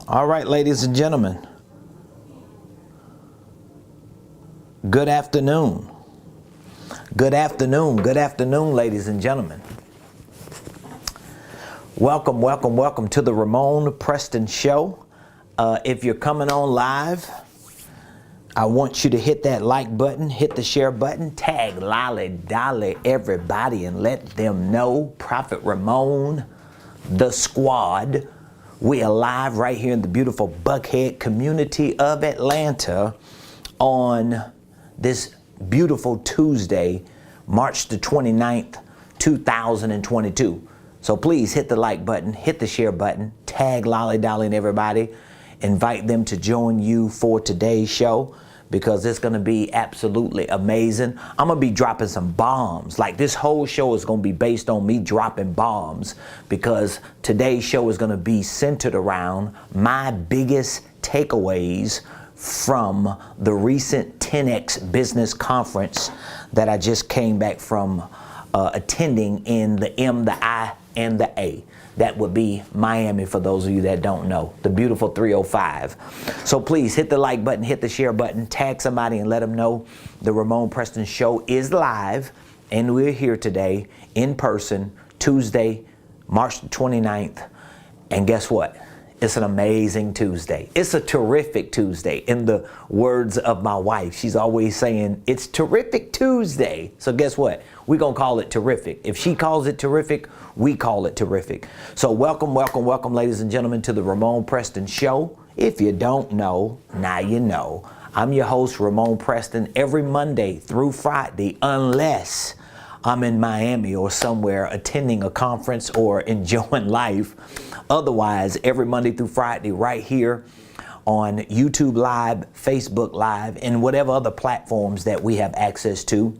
All right, ladies and gentlemen. Good afternoon. Good afternoon. Good afternoon, ladies and gentlemen. Welcome, welcome, welcome to the Ramon Preston Show. If you're coming on live, I want you to hit that like button, hit the share button, tag Lolly Dolly everybody and let them know Prophet Ramon, the squad. We are live right here in the beautiful Buckhead community of Atlanta on this beautiful Tuesday, March the 29th, 2022. So please hit the like button, hit the share button, tag Lolly Dolly and everybody, invite them to join you for today's show, because it's going to be absolutely amazing. I'm going to be dropping some bombs. Like, this whole show is going to be based on me dropping bombs, because today's show is going to be centered around my biggest takeaways from the recent 10X business conference that I just came back from attending in the M, the I, and the A. That would be Miami, for those of you that don't know, the beautiful 305. So please hit the like button, hit the share button, tag somebody and let them know the Ramon Preston Show is live, and we're here today in person, Tuesday, March the 29th. And guess what? It's an amazing Tuesday. It's a terrific Tuesday. In the words of my wife, she's always saying, it's terrific Tuesday. So guess what? We're going to call it terrific. If she calls it terrific, we call it terrific. So welcome, welcome, welcome, ladies and gentlemen, to the Ramon Preston Show. If you don't know, now you know. I'm your host, Ramon Preston, every Monday through Friday, unless I'm in Miami or somewhere attending a conference or enjoying life. Otherwise, every Monday through Friday right here on YouTube Live, Facebook Live, and whatever other platforms that we have access to,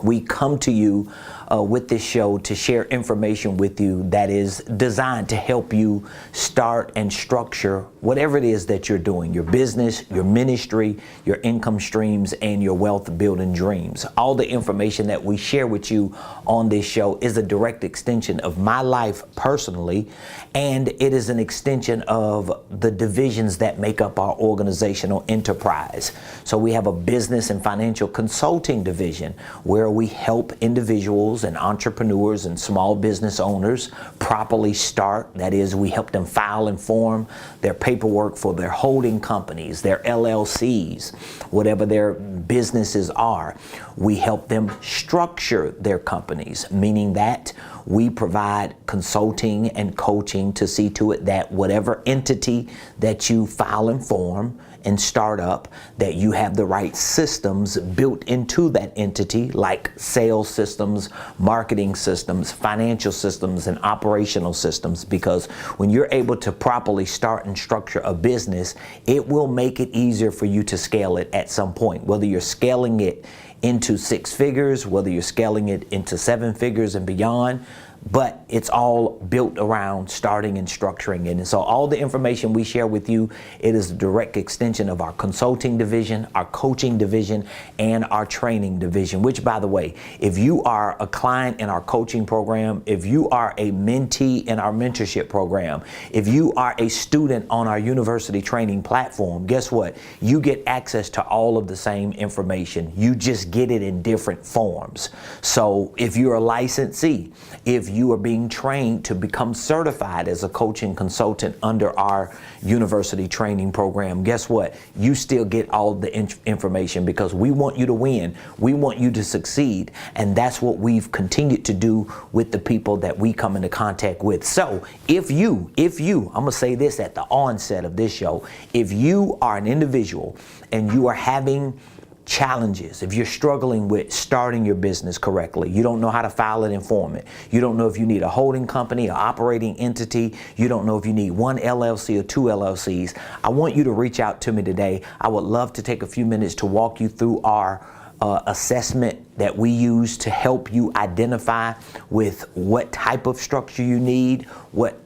we come to you with this show to share information with you that is designed to help you start and structure whatever it is that you're doing, your business, your ministry, your income streams, and your wealth building dreams. All the information that we share with you on this show is a direct extension of my life personally, and it is an extension of the divisions that make up our organizational enterprise. So we have a business and financial consulting division where we help individuals and entrepreneurs and small business owners properly start. That is, we help them file and form their paperwork for their holding companies, their LLCs, whatever their businesses are. We help them structure their companies, meaning that we provide consulting and coaching to see to it that whatever entity that you file and form and start up, that you have the right systems built into that entity, like sales systems, marketing systems, financial systems, and operational systems. Because when you're able to properly start and structure a business, it will make it easier for you to scale it at some point, whether you're scaling it into 6 figures, whether you're scaling it into 7 figures and beyond. But it's all built around starting and structuring it. And so all the information we share with you, it is a direct extension of our consulting division, our coaching division, and our training division, which, by the way, if you are a client in our coaching program, if you are a mentee in our mentorship program, if you are a student on our university training platform, guess what? You get access to all of the same information. You just get it in different forms. So if you're a licensee, if you are being trained to become certified as a coaching consultant under our university training program, guess what? You still get all the information, because we want you to win. We want you to succeed. And that's what we've continued to do with the people that we come into contact with. So if you, I'm going to say this at the onset of this show, if you are an individual and you are having challenges, if you're struggling with starting your business correctly, you don't know how to file it and form it, you don't know if you need a holding company, an operating entity, you don't know if you need 1 LLC or 2 LLCs, I want you to reach out to me today. I would love to take a few minutes to walk you through our assessment that we use to help you identify with what type of structure you need, what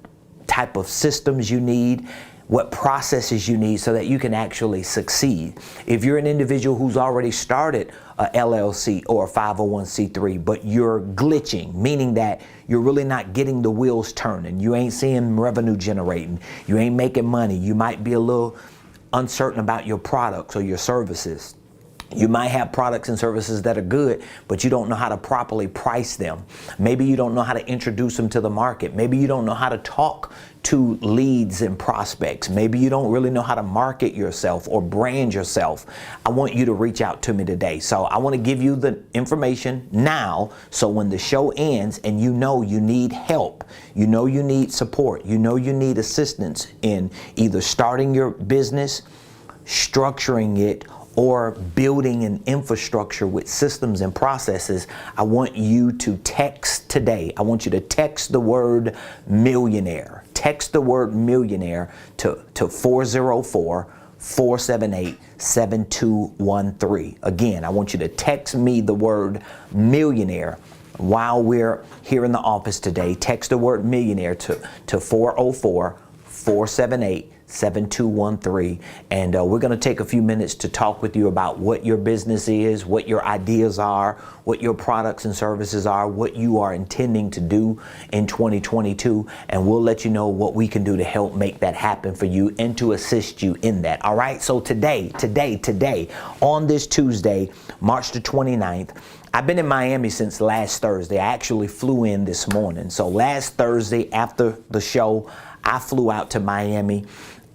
type of systems you need, what processes you need so that you can actually succeed. If you're an individual who's already started a LLC or a 501c3, but you're glitching, meaning that you're really not getting the wheels turning, you ain't seeing revenue generating, you ain't making money, you might be a little uncertain about your products or your services. You might have products and services that are good, but you don't know how to properly price them. Maybe you don't know how to introduce them to the market. Maybe you don't know how to talk to leads and prospects. Maybe you don't really know how to market yourself or brand yourself. I want you to reach out to me today. So I want to give you the information now, so when the show ends and you know you need help, you know you need support, you know you need assistance in either starting your business, structuring it, or building an infrastructure with systems and processes, I want you to text today. I want you to text the word millionaire. Text the word millionaire to 404-478-7213. Again, I want you to text me the word millionaire while we're here in the office today. Text the word millionaire to 404-478-7213. 7213, and we're going to take a few minutes to talk with you about what your business is, what your ideas are, what your products and services are, what you are intending to do in 2022, and we'll let you know what we can do to help make that happen for you and to assist you in that. All right, so today, on this Tuesday, March the 29th, I've been in Miami since last Thursday. I actually flew in this morning. So last Thursday after the show, I flew out to Miami,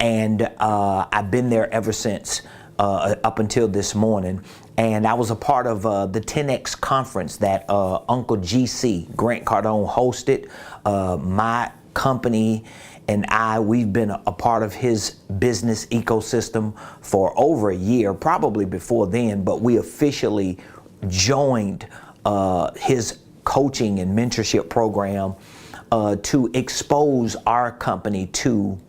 and I've been there ever since, up until this morning. And I was a part of the 10X conference that Uncle GC, Grant Cardone, hosted. My company and we've been a part of his business ecosystem for over a year, probably before then, but we officially joined his coaching and mentorship program to expose our company to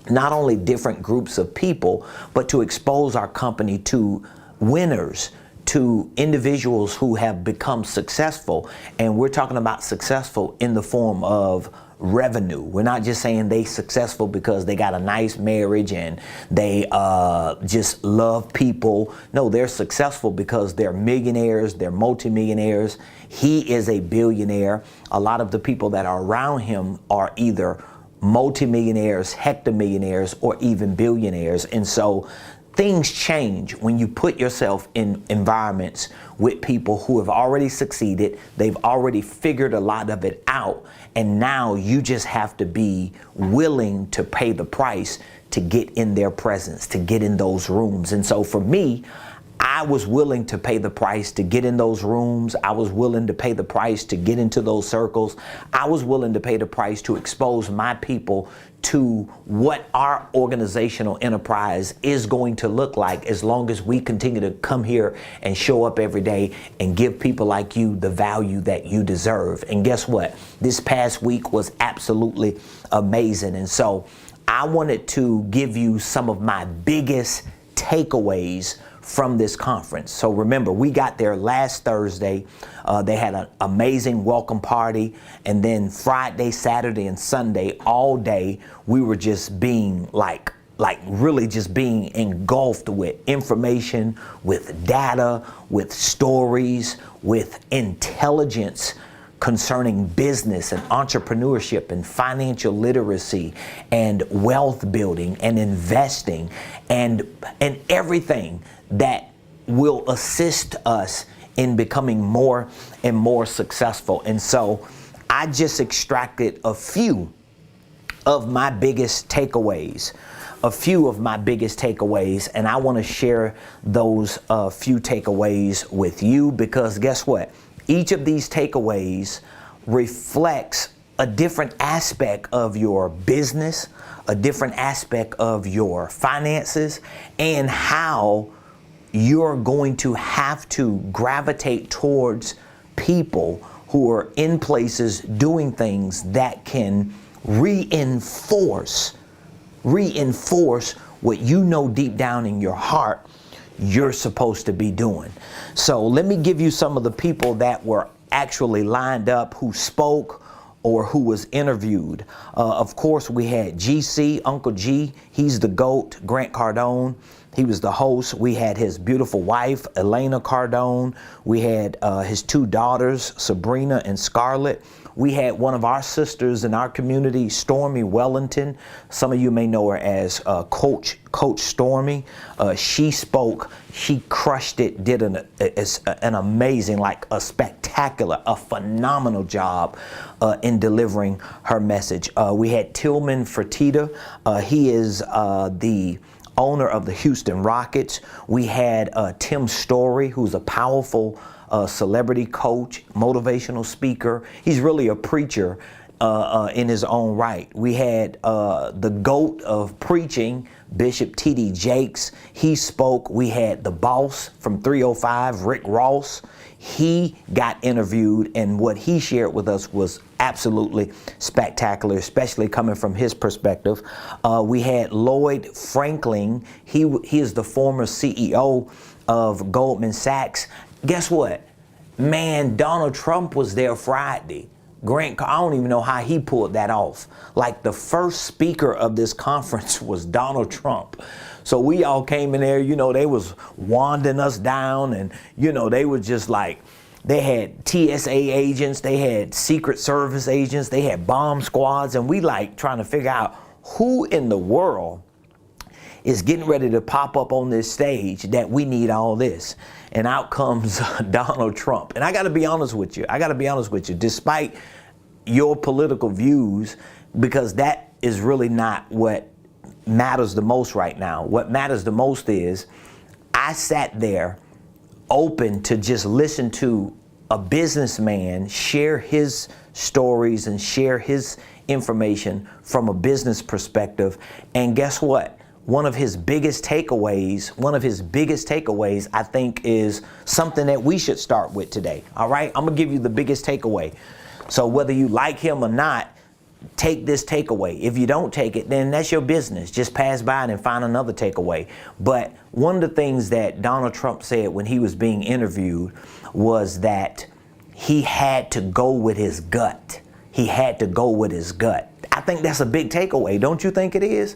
not only different groups of people, but to expose our company to winners, to individuals who have become successful. And we're talking about successful in the form of revenue. We're not just saying they successful because they got a nice marriage and they just love people. No, they're successful because they're millionaires, they're multimillionaires. He is a billionaire. A lot of the people that are around him are either multimillionaires, hectomillionaires, or even billionaires. And so things change when you put yourself in environments with people who have already succeeded. They've already figured a lot of it out. And now you just have to be willing to pay the price to get in their presence, to get in those rooms. And so for me, I was willing to pay the price to get in those rooms. I was willing to pay the price to get into those circles. I was willing to pay the price to expose my people to what our organizational enterprise is going to look like as long as we continue to come here and show up every day and give people like you the value that you deserve. And guess what? This past week was absolutely amazing. And so I wanted to give you some of my biggest takeaways from this conference. So remember, we got there last Thursday. They had an amazing welcome party. And then Friday, Saturday, and Sunday, all day, we were just being like really just being engulfed with information, with data, with stories, with intelligence concerning business and entrepreneurship and financial literacy and wealth building and investing and everything that will assist us in becoming more and more successful. And so I just extracted a few of my biggest takeaways, and I want to share those few takeaways with you, because guess what? Each of these takeaways reflects a different aspect of your business, a different aspect of your finances, and how you're going to have to gravitate towards people who are in places doing things that can reinforce what you know deep down in your heart you're supposed to be doing. So let me give you some of the people that were actually lined up, who spoke or who was interviewed. Of course, we had GC, Uncle G, he's the GOAT, Grant Cardone. He was the host. We had his beautiful wife, Elena Cardone. We had his two daughters, Sabrina and Scarlett. We had one of our sisters in our community, Stormy Wellington. Some of you may know her as Coach Stormy. She spoke, she crushed it, did an amazing, like a spectacular, a phenomenal job in delivering her message. We had Tillman Fertitta. He is the owner of the Houston Rockets. We had Tim Story, who's a powerful celebrity coach, motivational speaker. He's really a preacher in his own right. We had the GOAT of preaching, Bishop T.D. Jakes. He spoke. We had the boss from 305, Rick Ross. He got interviewed, and what he shared with us was absolutely spectacular, especially coming from his perspective. We had Lloyd Franklin. He is the former CEO of Goldman Sachs. Guess what? Man, Donald Trump was there Friday. I don't even know how he pulled that off. Like, the first speaker of this conference was Donald Trump. So we all came in there, you know, they was wanding us down, and, you know, they were just like, they had TSA agents, they had Secret Service agents, they had bomb squads, and we like trying to figure out who in the world is getting ready to pop up on this stage that we need all this. And out comes Donald Trump. And I got to be honest with you, despite your political views, because that is really not what matters the most right now. What matters the most is I sat there open to just listen to a businessman share his stories and share his information from a business perspective. And guess what? One of his biggest takeaways, I think, is something that we should start with today. All right? I'm going to give you the biggest takeaway. So whether you like him or not, take this takeaway. If you don't take it, then that's your business. Just pass by it and find another takeaway. But one of the things that Donald Trump said when he was being interviewed was that he had to go with his gut. He had to go with his gut. I think that's a big takeaway. Don't you think it is?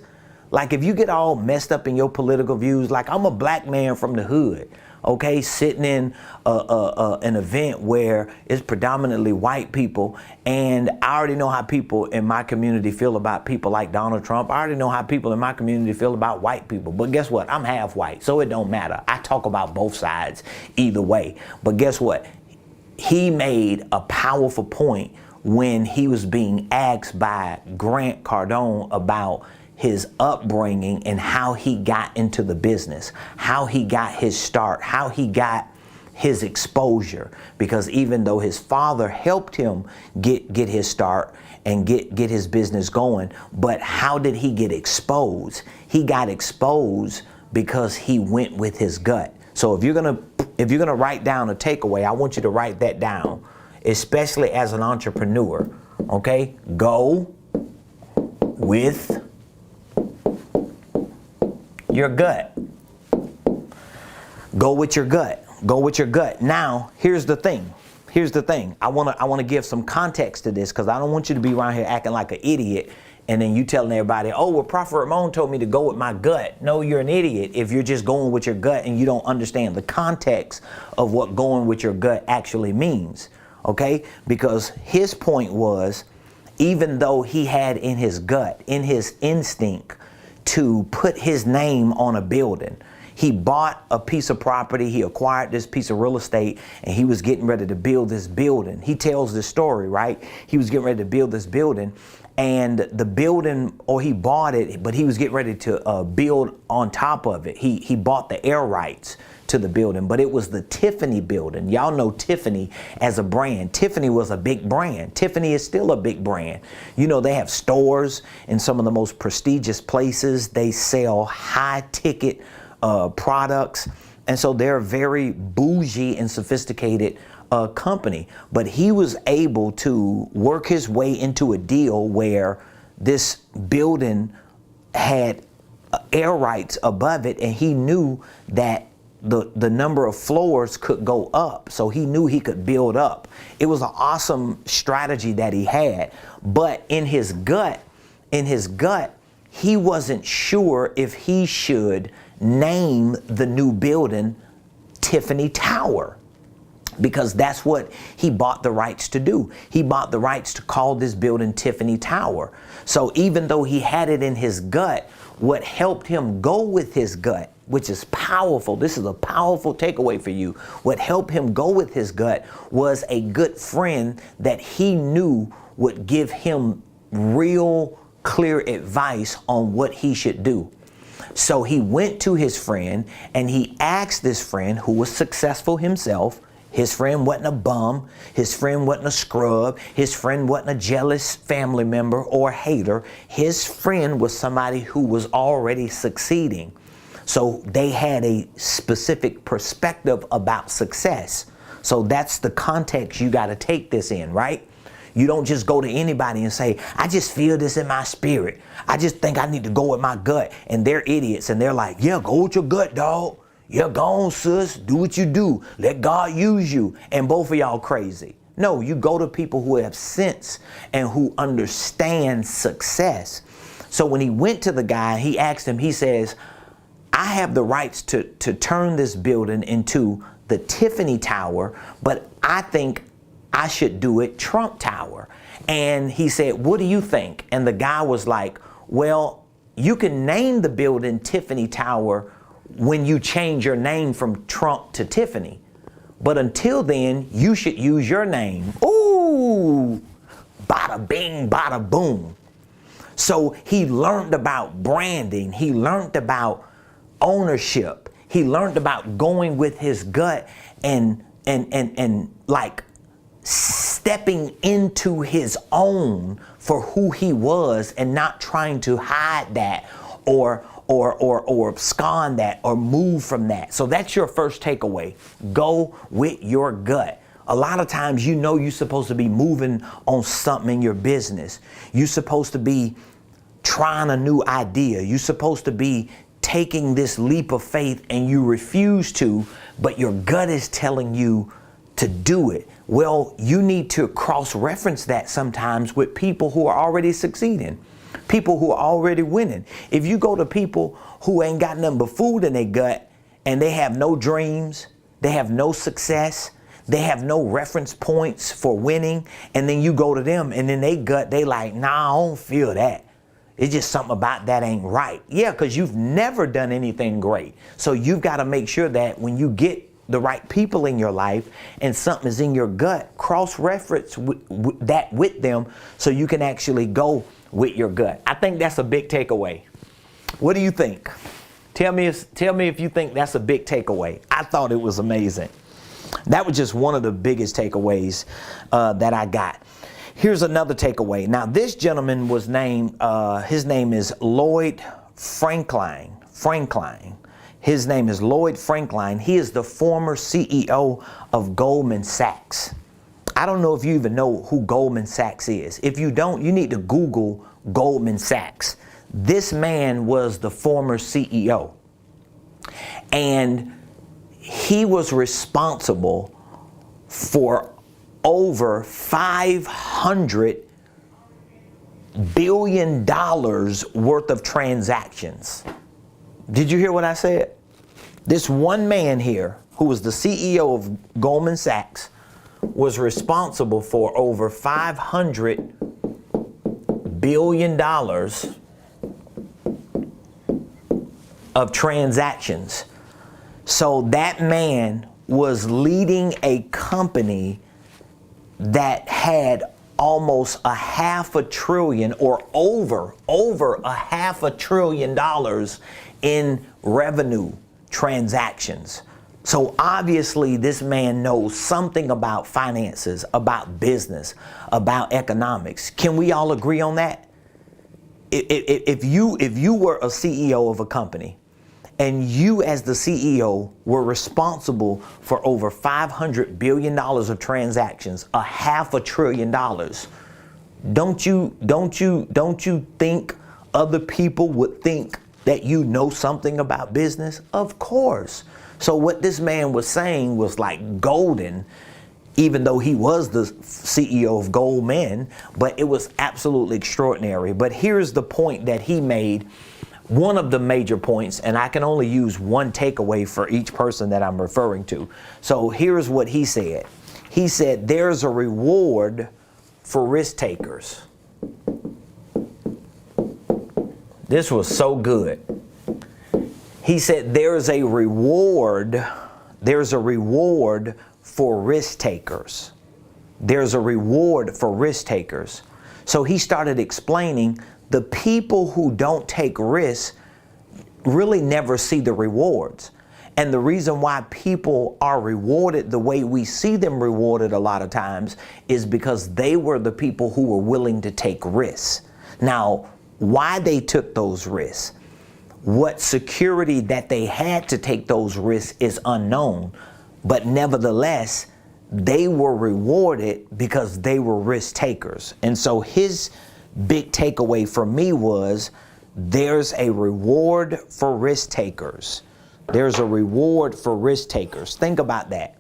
Like, if you get all messed up in your political views, like, I'm a black man from the hood, okay, sitting in an event where it's predominantly white people, and I already know how people in my community feel about people like Donald Trump. I already know how people in my community feel about white people. But guess what? I'm half white, so it don't matter. I talk about both sides either way. But guess what? He made a powerful point when he was being asked by Grant Cardone about his upbringing and how he got into the business, how he got his start, how he got his exposure. Because even though his father helped him get his start and get his business going, but how did he get exposed? He got exposed because he went with his gut. So if you're gonna write down a takeaway, I want you to write that down, especially as an entrepreneur. Okay? Go with your gut. Go with your gut. Go with your gut. Now, here's the thing. I want to give some context to this, because I don't want you to be around here acting like an idiot and then you telling everybody, oh, well, Prophet Ramon told me to go with my gut. No, you're an idiot if you're just going with your gut and you don't understand the context of what going with your gut actually means. Okay? Because his point was, even though he had in his gut, in his instinct, to put his name on a building. He bought a piece of property, he acquired this piece of real estate, and he was getting ready to build this building. He tells this story, right? He was getting ready to build this building, and the building, or he bought it, but he was getting ready to build on top of it. He bought the air rights to the building, but it was the Tiffany building. Y'all know Tiffany as a brand. Tiffany was a big brand. Tiffany is still a big brand. You know, they have stores in some of the most prestigious places. They sell high ticket products. And so they're a very bougie and sophisticated company. But he was able to work his way into a deal where this building had air rights above it, and he knew that the number of floors could go up. So he knew he could build up. It was an awesome strategy that he had. But in his gut, he wasn't sure if he should name the new building Tiffany Tower, because that's what he bought the rights to do. He bought the rights to call this building Tiffany Tower. So even though he had it in his gut, what helped him go with his gut, which is powerful, this is a powerful takeaway for you. What helped him go with his gut was a good friend that he knew would give him real clear advice on what he should do. So he went to his friend and he asked this friend, who was successful himself. His friend wasn't a bum. His friend wasn't a scrub. His friend wasn't a jealous family member or hater. His friend was somebody who was already succeeding. So they had a specific perspective about success. So that's the context you got to take this in, right? You don't just go to anybody and say, I just feel this in my spirit. I just think I need to go with my gut. And they're idiots. And they're like, yeah, go with your gut, dog. Yeah, go on, sis. Do what you do. Let God use you. And both of y'all crazy. No, you go to people who have sense and who understand success. So when he went to the guy, he asked him, he says, I have the rights to turn this building into the Tiffany Tower, but I think I should do it Trump Tower. And he said, what do you think? And the guy was like, well, you can name the building Tiffany Tower when you change your name from Trump to Tiffany. But until then, you should use your name. Ooh, bada bing, bada boom. So he learned about branding. He learned about ownership. He learned about going with his gut and like stepping into his own for who he was and not trying to hide that or abscond that or move from that. So that's your first takeaway. Go with your gut. A lot of times, you know, you're supposed to be moving on something in your business. You're supposed to be trying a new idea. You're supposed to be taking this leap of faith and you refuse to, but your gut is telling you to do it. Well, you need to cross-reference that sometimes with people who are already succeeding. People who are already winning. If you go to people who ain't got nothing but food in their gut and they have no dreams, they have no success, they have no reference points for winning, and then you go to them and in their gut, they like, nah, I don't feel that. It's just something about that ain't right. Yeah, because you've never done anything great. So you've got to make sure that when you get the right people in your life and something is in your gut, cross-reference that with them so you can actually go with your gut. I think that's a big takeaway. What do you think? Tell me if you think that's a big takeaway. I thought it was amazing. That was just one of the biggest takeaways that I got. Here's another takeaway. Now, this gentleman was named, his name is Lloyd Franklin. His name is Lloyd Franklin. He is the former CEO of Goldman Sachs. I don't know if you even know who Goldman Sachs is. If you don't, you need to Google Goldman Sachs. This man was the former CEO. And he was responsible for over $500 billion worth of transactions. Did you hear what I said? This one man here, who was the CEO of Goldman Sachs, was responsible for over $500 billion of transactions. So that man was leading a company that had almost $500 billion or over $500 billion in revenue transactions. So obviously this man knows something about finances, about business, about economics. Can we all agree on that? If you were a CEO of a company and you as the CEO were responsible for over $500 billion of transactions, $500 billion, don't you think other people would think that you know something about business? Of course. So what this man was saying was like golden, even though he was the CEO of Goldman, but it was absolutely extraordinary. But here's the point that he made, one of the major points, and I can only use one takeaway for each person that I'm referring to. So here's what he said. He said, there's a reward for risk takers. This was so good. He said, there's a reward for risk takers. There's a reward for risk takers. So he started explaining the people who don't take risks really never see the rewards. And the reason why people are rewarded the way we see them rewarded a lot of times is because they were the people who were willing to take risks. Now, why they took those risks, what security that they had to take those risks is unknown, but nevertheless, they were rewarded because they were risk takers. And so his big takeaway for me was, there's a reward for risk takers. There's a reward for risk takers. Think about that.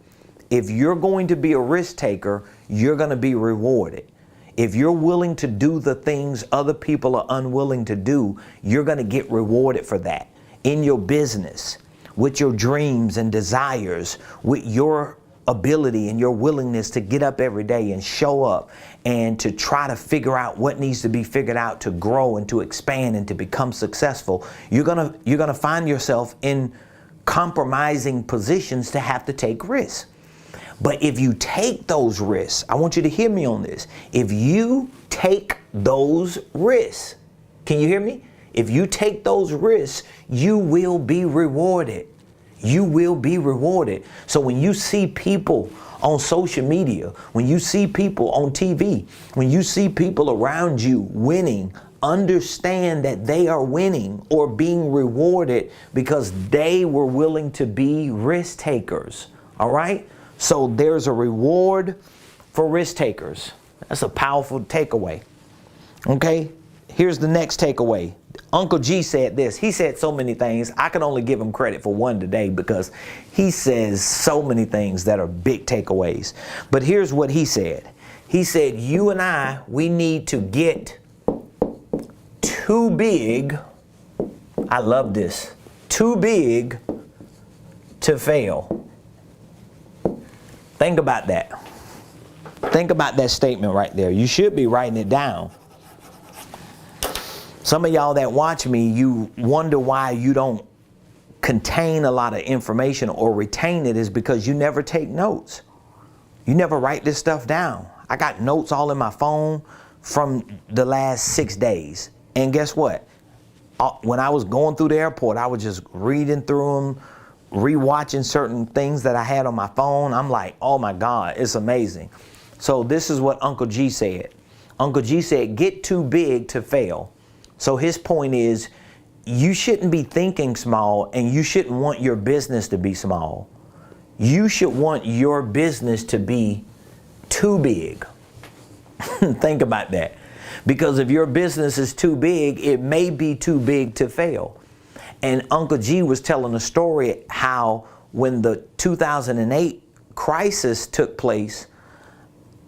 If you're going to be a risk taker, you're going to be rewarded. If you're willing to do the things other people are unwilling to do, you're going to get rewarded for that. In your business, with your dreams and desires, with your ability and your willingness to get up every day and show up and to try to figure out what needs to be figured out to grow and to expand and to become successful, you're gonna find yourself in compromising positions to have to take risks. But if you take those risks, I want you to hear me on this. If you take those risks, can you hear me? If you take those risks, you will be rewarded. You will be rewarded. So when you see people on social media, when you see people on TV, when you see people around you winning, understand that they are winning or being rewarded because they were willing to be risk takers. All right? So there's a reward for risk takers. That's a powerful takeaway. Okay? Here's the next takeaway. Uncle G said this. He said so many things. I can only give him credit for one today because he says so many things that are big takeaways. But here's what he said. He said, you and I, we need to get too big. I love this. Too big to fail. Think about that. Think about that statement right there. You should be writing it down. Some of y'all that watch me, you wonder why you don't contain a lot of information or retain it, is because you never take notes. You never write this stuff down. I got notes all in my phone from the last 6 days. And guess what? When I was going through the airport, I was just reading through them, rewatching certain things that I had on my phone. I'm like, oh my God, it's amazing. So this is what Uncle G said. Uncle G said, get too big to fail. So his point is, you shouldn't be thinking small and you shouldn't want your business to be small. You should want your business to be too big. Think about that. Because if your business is too big, it may be too big to fail. And Uncle G was telling a story how when the 2008 crisis took place,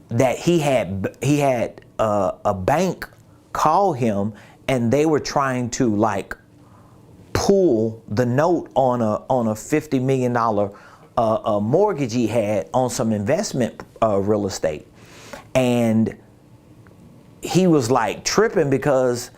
that he had a bank call him and they were trying to like pull the note on a $50 million mortgage he had on some investment real estate. And he was like tripping because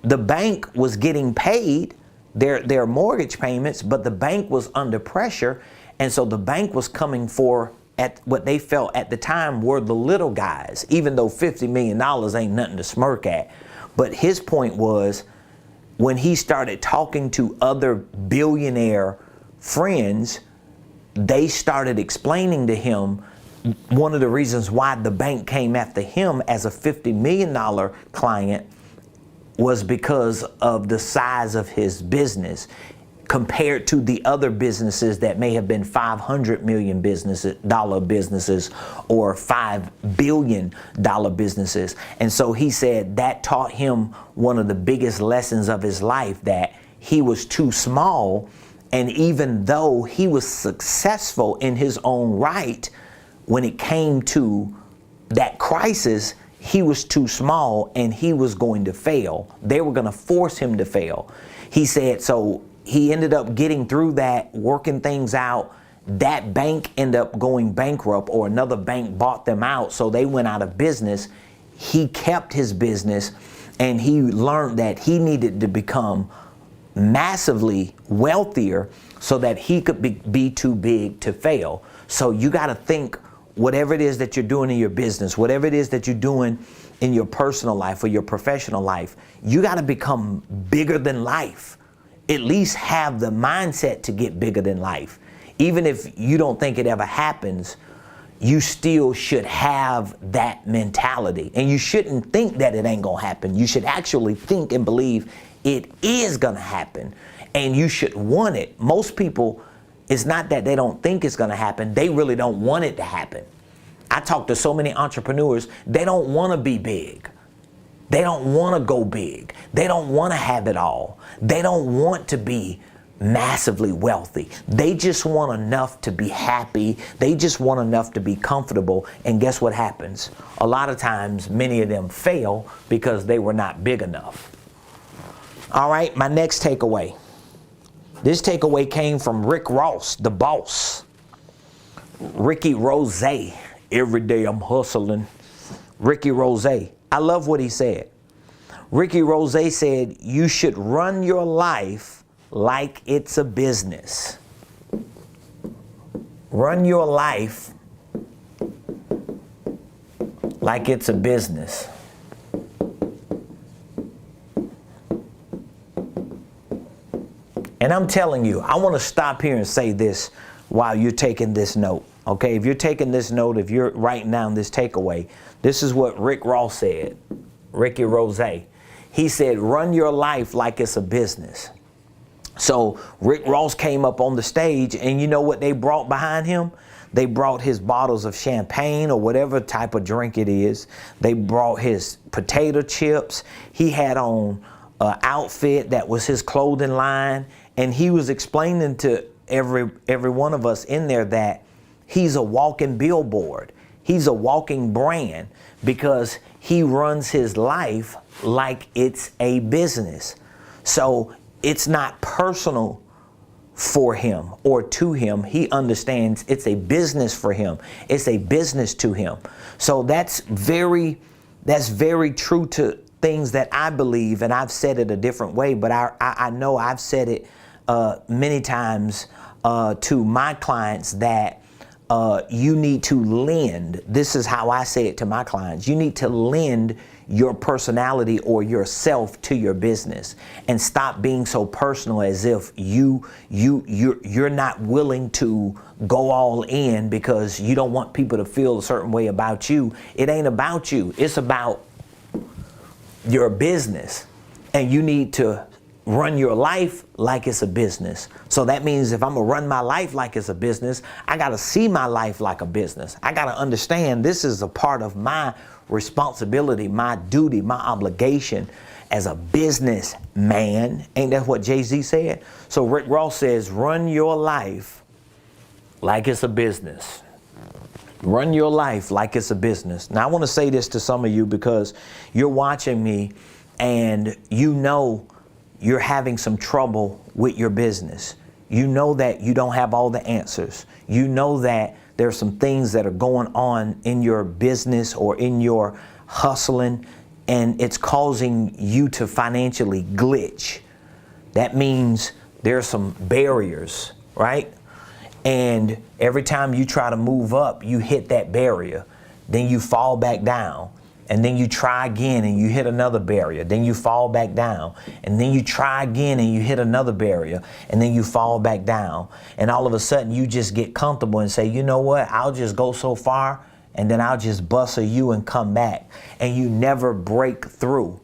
the bank was getting paid their mortgage payments, but the bank was under pressure. And so the bank was coming for at what they felt at the time were the little guys, even though $50 million ain't nothing to smirk at. But his point was, when he started talking to other billionaire friends, they started explaining to him one of the reasons why the bank came after him as a $50 million client was because of the size of his business compared to the other businesses that may have been $500 million dollar businesses or $5 billion businesses. And so he said that taught him one of the biggest lessons of his life, that he was too small And even though he was successful in his own right, when it came to that crisis, he was too small and he was going to fail. They were going to force him to fail. He said, so he ended up getting through that, working things out. That bank ended up going bankrupt, or another bank bought them out, so they went out of business. He kept his business, and he learned that he needed to become massively wealthier so that he could be too big to fail. So you got to think, whatever it is that you're doing in your business, whatever it is that you're doing in your personal life or your professional life, you got to become bigger than life. At least have the mindset to get bigger than life. Even if you don't think it ever happens, you still should have that mentality. And you shouldn't think that it ain't gonna happen. You should actually think and believe it is gonna happen. And you should want it. Most people, it's not that they don't think it's gonna happen, they really don't want it to happen. I talk to so many entrepreneurs, they don't wanna be big. They don't wanna go big. They don't wanna have it all. They don't want to be massively wealthy. They just want enough to be happy. They just want enough to be comfortable. And guess what happens? A lot of times, many of them fail because they were not big enough. All right, my next takeaway. This takeaway came from Rick Ross, the boss. Ricky Rose. Every day I'm hustling. Ricky Rose. I love what he said. Ricky Rose said, you should run your life like it's a business. Run your life like it's a business. And I'm telling you, I want to stop here and say this while you're taking this note. Okay, if you're taking this note, if you're writing down this takeaway, this is what Rick Ross said, Ricky Rose. He said, run your life like it's a business. So Rick Ross came up on the stage, and you know what they brought behind him? They brought his bottles of champagne or whatever type of drink it is. They brought his potato chips. He had on an outfit that was his clothing line. And he was explaining to every one of us in there that he's a walking billboard. He's a walking brand because he runs his life like it's a business. So it's not personal for him or to him. He understands it's a business for him. It's a business to him. So that's very true to things that I believe, and I've said it a different way, but I know I've said it many times to my clients that you need to lend. This is how I say it to my clients. You need to lend your personality or yourself to your business, and stop being so personal as if you're not willing to go all in because you don't want people to feel a certain way about you. It ain't about you. It's about your business, and you need to run your life like it's a business. So that means if I'm gonna run my life like it's a business, I gotta see my life like a business. I gotta understand this is a part of my responsibility, my duty, my obligation as a business man. Ain't that what Jay-Z said? So Rick Ross says, run your life like it's a business. Run your life like it's a business. Now I want to say this to some of you because you're watching me and you know you're having some trouble with your business. You know that you don't have all the answers. You know that there's some things that are going on in your business or in your hustling, and it's causing you to financially glitch. That means there's some barriers, right? And every time you try to move up, you hit that barrier. Then you fall back down. And then you try again and you hit another barrier. Then you fall back down. And then you try again and you hit another barrier. And then you fall back down. And all of a sudden you just get comfortable and say, you know what, I'll just go so far and then I'll just bust a U and come back. And you never break through.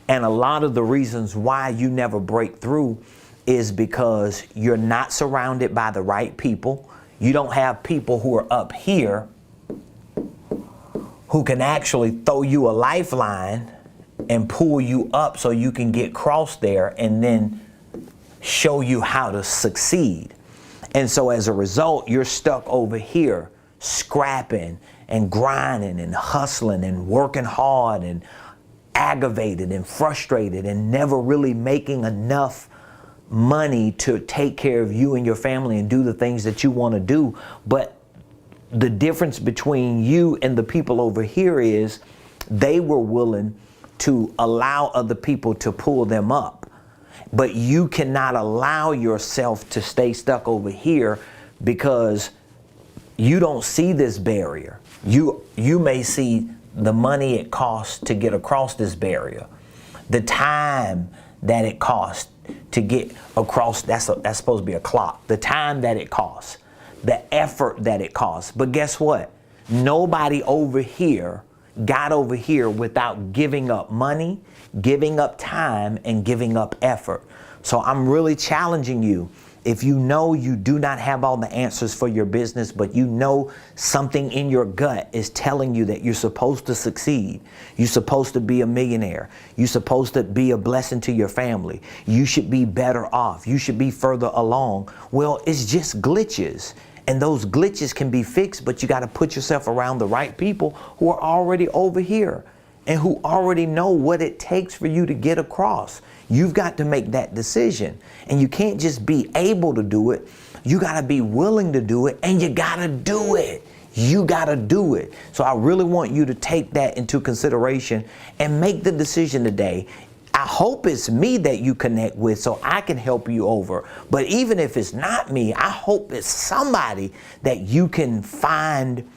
And a lot of the reasons why you never break through is because you're not surrounded by the right people. You don't have people who are up here who can actually throw you a lifeline and pull you up so you can get across there and then show you how to succeed. And so as a result, you're stuck over here scrapping and grinding and hustling and working hard and aggravated and frustrated and never really making enough money to take care of you and your family and do the things that you want to do. But the difference between you and the people over here is they were willing to allow other people to pull them up. But you cannot allow yourself to stay stuck over here because you don't see this barrier. You may see the money it costs to get across this barrier, the time that it costs to get across. That's supposed to be a clock. The time that it costs, the effort that it costs. But guess what? Nobody over here got over here without giving up money, giving up time, and giving up effort. So I'm really challenging you. If you know you do not have all the answers for your business, but you know something in your gut is telling you that you're supposed to succeed, you're supposed to be a millionaire, you're supposed to be a blessing to your family, you should be better off, you should be further along. Well, it's just glitches. And those glitches can be fixed, but you got to put yourself around the right people who are already over here and who already know what it takes for you to get across. You've got to make that decision. And you can't just be able to do it. You got to be willing to do it, and you got to do it. You got to do it. So I really want you to take that into consideration and make the decision today. I hope it's me that you connect with so I can help you over. But even if it's not me, I hope it's somebody that you can find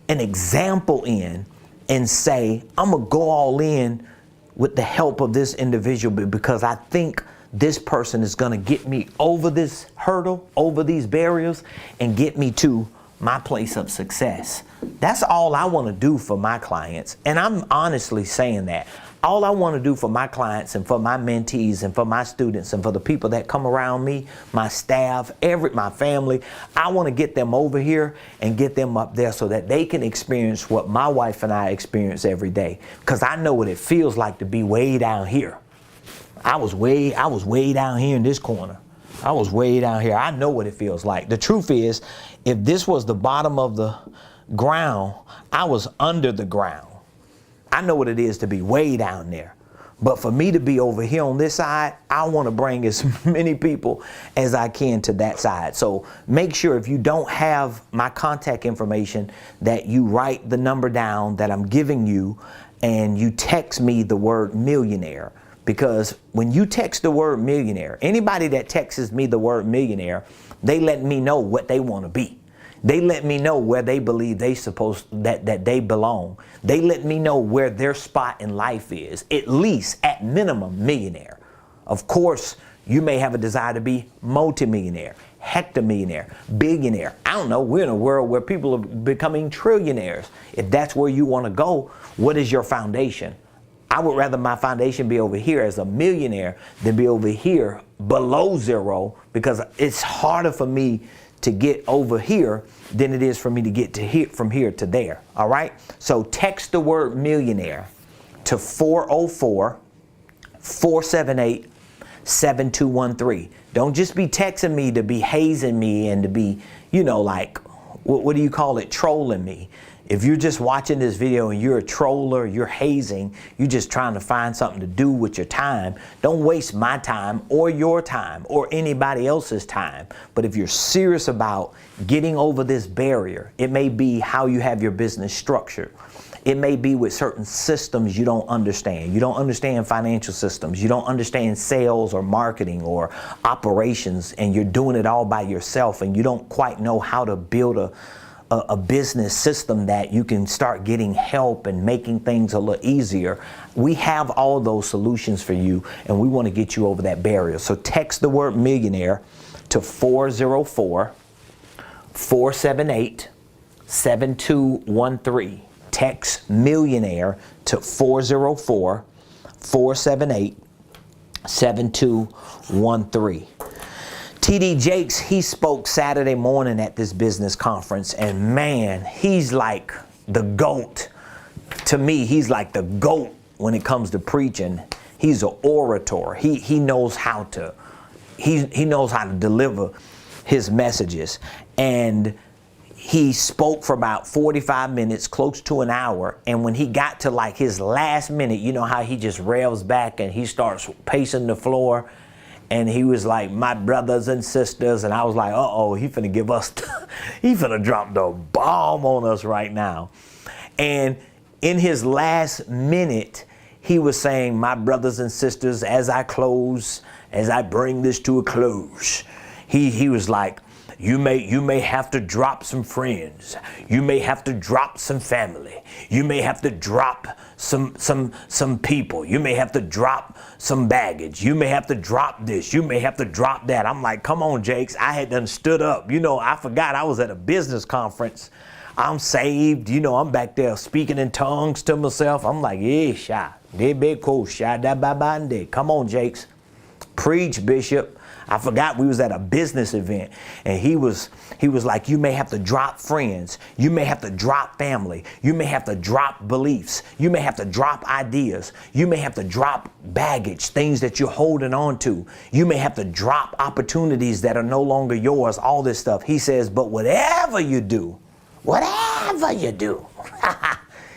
an example in and say, I'm going to go all in with the help of this individual because I think this person is going to get me over this hurdle, over these barriers, and get me to my place of success. That's all I want to do for my clients. And I'm honestly saying that. All I want to do for my clients and for my mentees and for my students and for the people that come around me, my staff, my family, I want to get them over here and get them up there so that they can experience what my wife and I experience every day. Because I know what it feels like to be way down here. I was way down here in this corner. I was way down here. I know what it feels like. The truth is, if this was the bottom of the ground, I was under the ground. I know what it is to be way down there. But for me to be over here on this side, I want to bring as many people as I can to that side. So make sure if you don't have my contact information that you write the number down that I'm giving you and you text me the word millionaire. Because when you text the word millionaire, anybody that texts me the word millionaire, they let me know what they want to be. They let me know where they believe that they belong. They let me know where their spot in life is, at least at minimum millionaire. Of course, you may have a desire to be multimillionaire, hectomillionaire, billionaire. I don't know. We're in a world where people are becoming trillionaires. If that's where you want to go, what is your foundation? I would rather my foundation be over here as a millionaire than be over here below zero, because it's harder for me to get over here than it is for me to get to here, from here to there. All right. So text the word millionaire to 404-478-7213. Don't just be texting me to be hazing me and to be, like, what do you call it? Trolling me. If you're just watching this video and you're a troller, you're hazing, you're just trying to find something to do with your time, don't waste my time or your time or anybody else's time. But if you're serious about getting over this barrier, it may be how you have your business structured. It may be with certain systems you don't understand. You don't understand financial systems. You don't understand sales or marketing or operations, and you're doing it all by yourself, and you don't quite know how to build a business system that you can start getting help and making things a little easier. We have all those solutions for you, and we want to get you over that barrier. So text the word millionaire to 404-478-7213. Text millionaire to 404-478-7213. TD Jakes, he spoke Saturday morning at this business conference, and man, he's like the GOAT. To me, he's like the GOAT when it comes to preaching. He's an orator. He knows how to he knows how to deliver his messages. And he spoke for about 45 minutes, close to an hour. And when he got to like his last minute, you know how he just revs back and he starts pacing the floor. And he was like, my brothers and sisters. And I was like, uh-oh, he finna give us, he finna drop the bomb on us right now. And in his last minute, he was saying, my brothers and sisters, as I close, as I bring this to a close, he was like, you may have to drop some friends. You may have to drop some family. You may have to drop some people. You may have to drop some baggage. You may have to drop this. You may have to drop that. I'm like, come on, Jakes. I had done stood up. You know, I forgot I was at a business conference. I'm saved. You know, I'm back there speaking in tongues to myself. I'm like, yeah, shy. Come on, Jakes. Preach, Bishop. I forgot we was at a business event, and he was like, you may have to drop friends. You may have to drop family. You may have to drop beliefs. You may have to drop ideas. You may have to drop baggage, things that you're holding on to. You may have to drop opportunities that are no longer yours, all this stuff. He says, but whatever you do,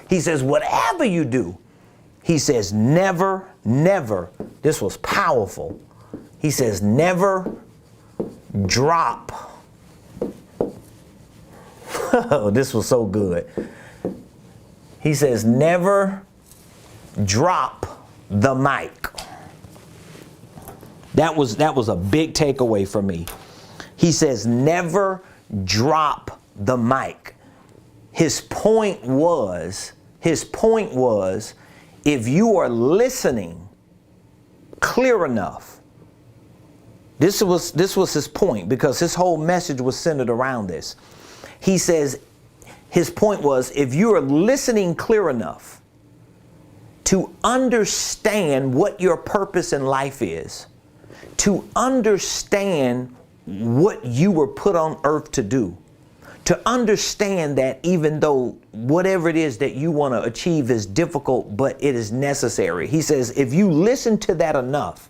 he says, whatever you do, he says, never, this was powerful. He says, never drop. This was so good. He says, never drop the mic. That was a big takeaway for me. He says, never drop the mic. His point was, if you are listening clear enough, this was his point, because his whole message was centered around this. He says his point was, if you are listening clear enough to understand what your purpose in life is, to understand what you were put on earth to do, to understand that even though whatever it is that you want to achieve is difficult, but it is necessary. He says, if you listen to that enough,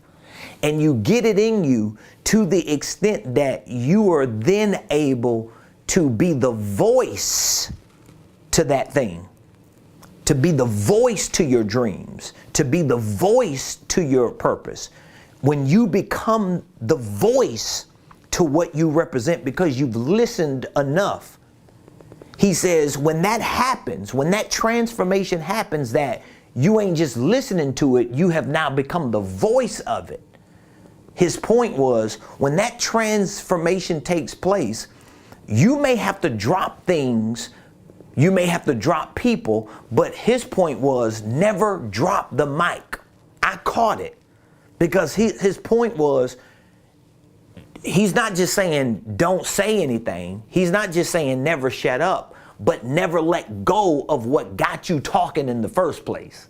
and you get it in you to the extent that you are then able to be the voice to that thing, to be the voice to your dreams, to be the voice to your purpose. When you become the voice to what you represent because you've listened enough, he says, when that happens, when that transformation happens, that you ain't just listening to it, you have now become the voice of it. His point was, when that transformation takes place, you may have to drop things, you may have to drop people, but his point was, never drop the mic. I caught it, because his point was, he's not just saying don't say anything. He's not just saying never shut up, but never let go of what got you talking in the first place.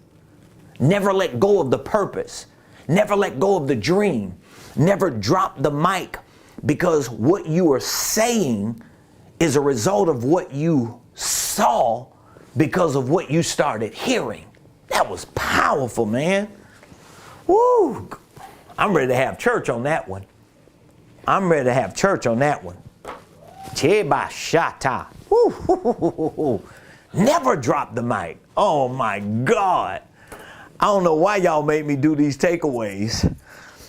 Never let go of the purpose. Never let go of the dream. Never drop the mic, because what you are saying is a result of what you saw because of what you started hearing. That was powerful, man. Woo! I'm ready to have church on that one. Cheba shata. Woo! Never drop the mic. Oh my God. I don't know why y'all made me do these takeaways.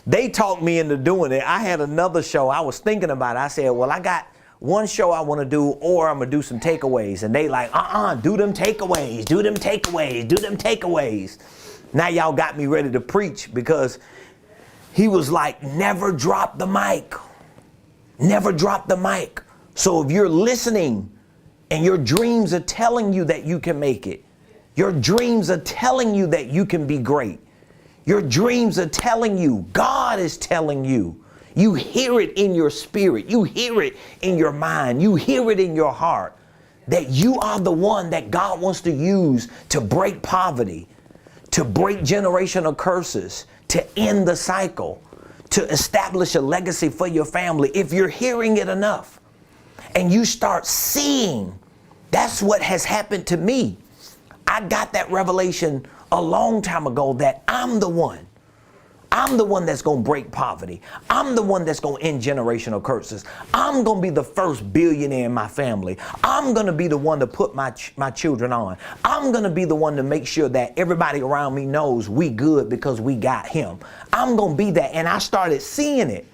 They talked me into doing it. I had another show. I was thinking about it. I said, well, I got one show I want to do, or I'm going to do some takeaways. And they like, do them takeaways. Now y'all got me ready to preach, because he was like, never drop the mic. Never drop the mic. So if you're listening and your dreams are telling you that you can make it, your dreams are telling you that you can be great, your dreams are telling you, God is telling you, you hear it in your spirit, you hear it in your mind, you hear it in your heart, that you are the one that God wants to use to break poverty, to break generational curses, to end the cycle, to establish a legacy for your family. If you're hearing it enough and you start seeing, that's what has happened to me. I got that revelation a long time ago that I'm the one. I'm the one that's going to break poverty. I'm the one that's going to end generational curses. I'm going to be the first billionaire in my family. I'm going to be the one to put my children on. I'm going to be the one to make sure that everybody around me knows we good because we got him. I'm going to be that. And I started seeing it.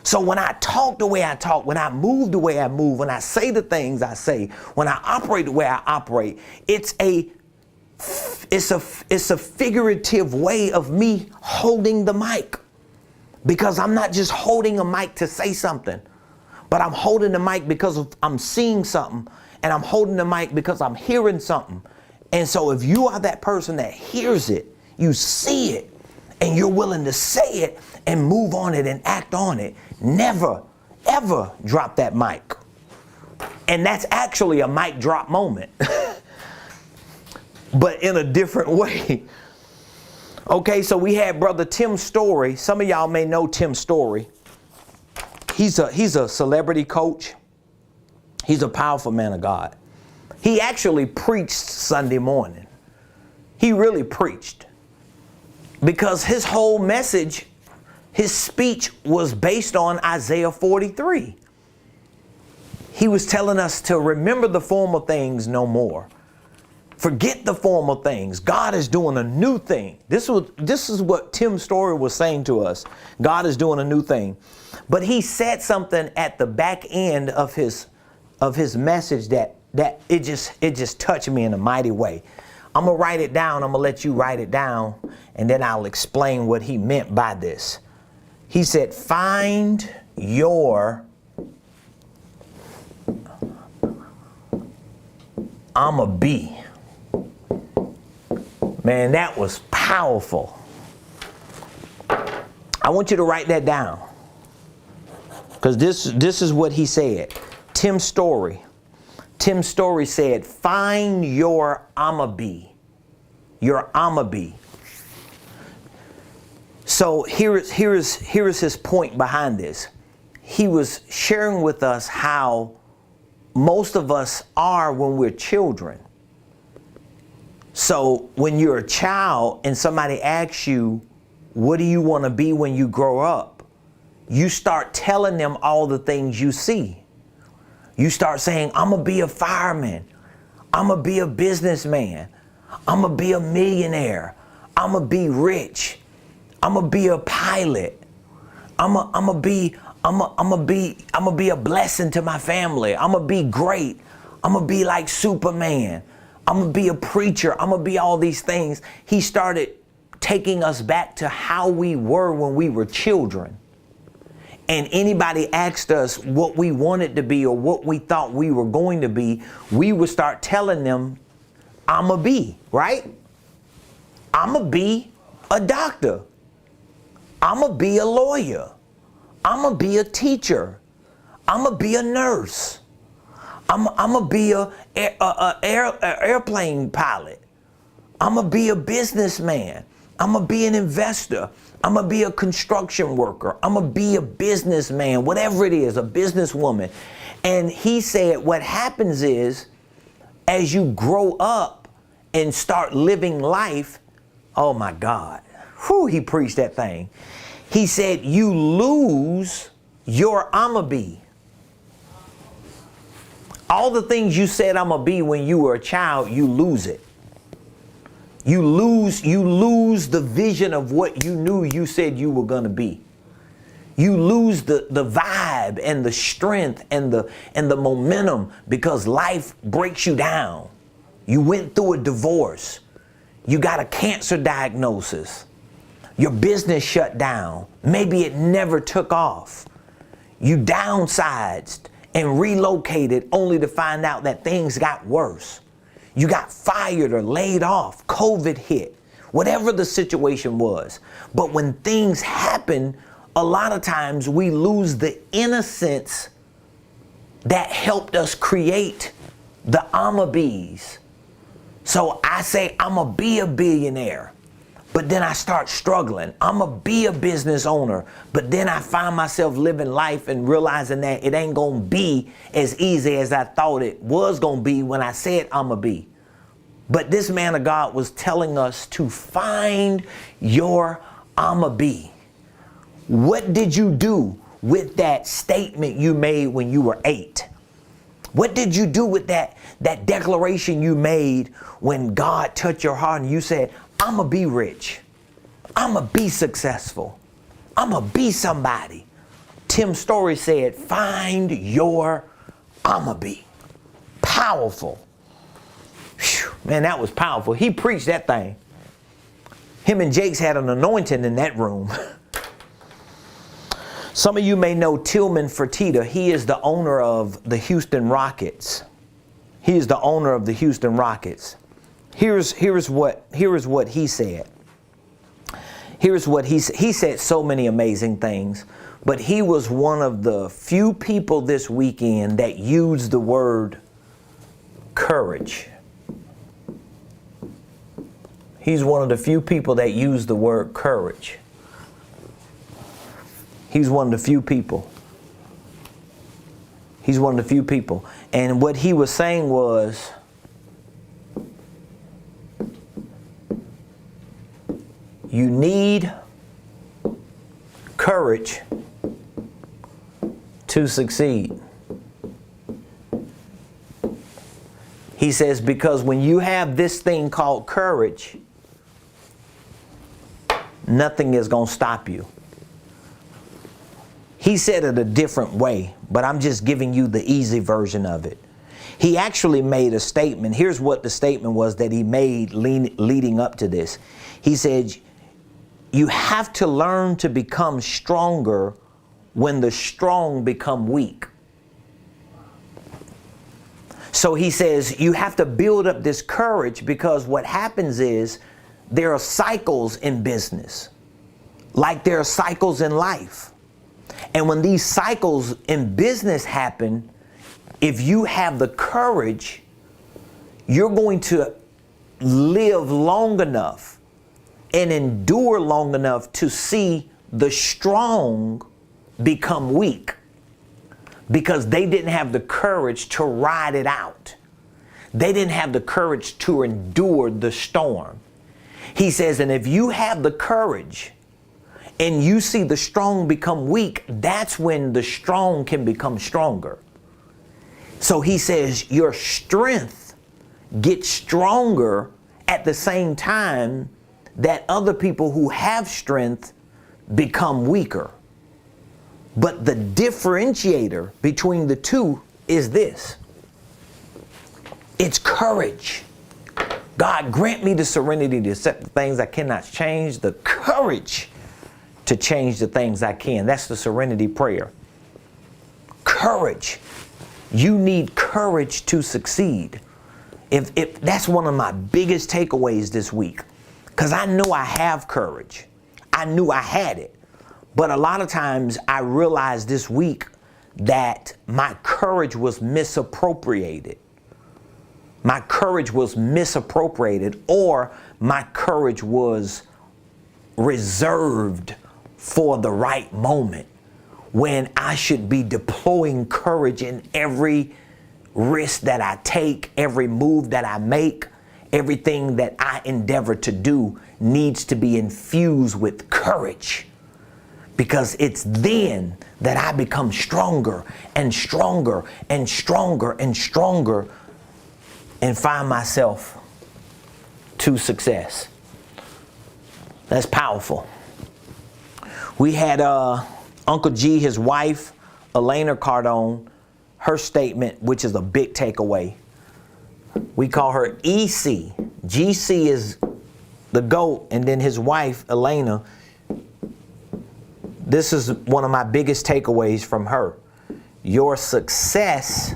So when I talk the way I talk, when I move the way I move, when I say the things I say, when I operate the way I operate, it's a figurative way of me holding the mic, because I'm not just holding a mic to say something, but I'm holding the mic because I'm seeing something, and I'm holding the mic because I'm hearing something. And so if you are that person that hears it, you see it, and you're willing to say it and move on it and act on it, never, ever drop that mic. And that's actually a mic drop moment. But in a different way. Okay, so we had Brother Tim Story. Some of y'all may know Tim Story. He's a celebrity coach. He's a powerful man of God. He actually preached Sunday morning. He really preached. Because his whole message, his speech was based on Isaiah 43. He was telling us to remember the former things no more. Forget the former things. God is doing a new thing. This is what Tim Story was saying to us. God is doing a new thing. But he said something at the back end of his message that it just touched me in a mighty way. I'm going to write it down. I'm going to let you write it down, and then I'll explain what he meant by this. He said, find your I'ma be. Man, that was powerful. I want you to write that down, because this is what he said. Tim Story said, find your I'ma be. Your I'ma be. So here is his point behind this. He was sharing with us how most of us are when we're children. So when you're a child and somebody asks you, what do you want to be when you grow up? You start telling them all the things you see. You start saying, I'm going to be a fireman. I'm going to be a businessman. I'm going to be a millionaire. I'm going to be rich. I'm going to be a pilot. I'm going to be a blessing to my family. I'm going to be great. I'm going to be like Superman. I'm going to be a preacher. I'm going to be all these things. He started taking us back to how we were when we were children. And anybody asked us what we wanted to be or what we thought we were going to be, we would start telling them, I'm going to be, right? I'm going to be a doctor. I'm going to be a lawyer. I'm going to be a teacher. I'm going to be a nurse. I'm going to be a airplane pilot. I'm going to be a businessman. I'm going to be an investor. I'm going to be a construction worker. I'm going to be a businessman, whatever it is, a businesswoman. And he said what happens is, as you grow up and start living life, oh my God, he preached that thing. He said you lose your I'ma be. All the things you said I'ma be when you were a child, you lose it. You lose the vision of what you knew you said you were going to be. You lose the vibe and the strength and the momentum, because life breaks you down. You went through a divorce. You got a cancer diagnosis. Your business shut down. Maybe it never took off. You downsized and relocated only to find out that things got worse. You got fired or laid off. COVID hit. Whatever the situation was. But when things happen, a lot of times we lose the innocence that helped us create the I'ma bees. So I say, I'ma be a billionaire. But then I start struggling. I'm going to be a business owner. But then I find myself living life and realizing that it ain't going to be as easy as I thought it was going to be when I said I'm going to be. But this man of God was telling us to find your I'ma be. What did you do with that statement you made when you were 8? What did you do with that declaration you made when God touched your heart and you said, I'ma be rich. I'ma be successful. I'ma be somebody. Tim Story said, find your I'ma be. Powerful. Whew, man, that was powerful. He preached that thing. Him and Jakes had an anointing in that room. Some of you may know Tillman Fertitta. He is the owner of the Houston Rockets. He is the owner of the Houston Rockets. Here's what he said. Here's what he said so many amazing things, but he was one of the few people this weekend that used the word courage. He's one of the few people that used the word courage. He's one of the few people. He's one of the few people. And what he was saying was, you need courage to succeed. He says, because when you have this thing called courage, nothing is going to stop you. He said it a different way, but I'm just giving you the easy version of it. He actually made a statement. Here's what the statement was that he made leading up to this. He said, you have to learn to become stronger when the strong become weak. So he says you have to build up this courage, because what happens is there are cycles in business, like there are cycles in life. And when these cycles in business happen, if you have the courage, you're going to live long enough and endure long enough to see the strong become weak, because they didn't have the courage to ride it out. They didn't have the courage to endure the storm. He says, and if you have the courage and you see the strong become weak, that's when the strong can become stronger. So he says your strength gets stronger at the same time that other people who have strength become weaker. But the differentiator between the two is this. It's courage. God, grant me the serenity to accept the things I cannot change, the courage to change the things I can. That's the serenity prayer. Courage. You need courage to succeed. If that's one of my biggest takeaways this week, because I know I have courage. I knew I had it. But a lot of times I realized this week that my courage was misappropriated. My courage was misappropriated, or my courage was reserved for the right moment, when I should be deploying courage in every risk that I take, every move that I make, everything that I endeavor to do needs to be infused with courage, because it's then that I become stronger and stronger and stronger and stronger and find myself to success. That's powerful. We had Uncle G, his wife, Elena Cardone, her statement, which is a big takeaway. We call her EC. GC is the GOAT, and then his wife, Elena. This is one of my biggest takeaways from her. Your success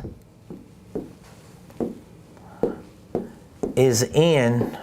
is in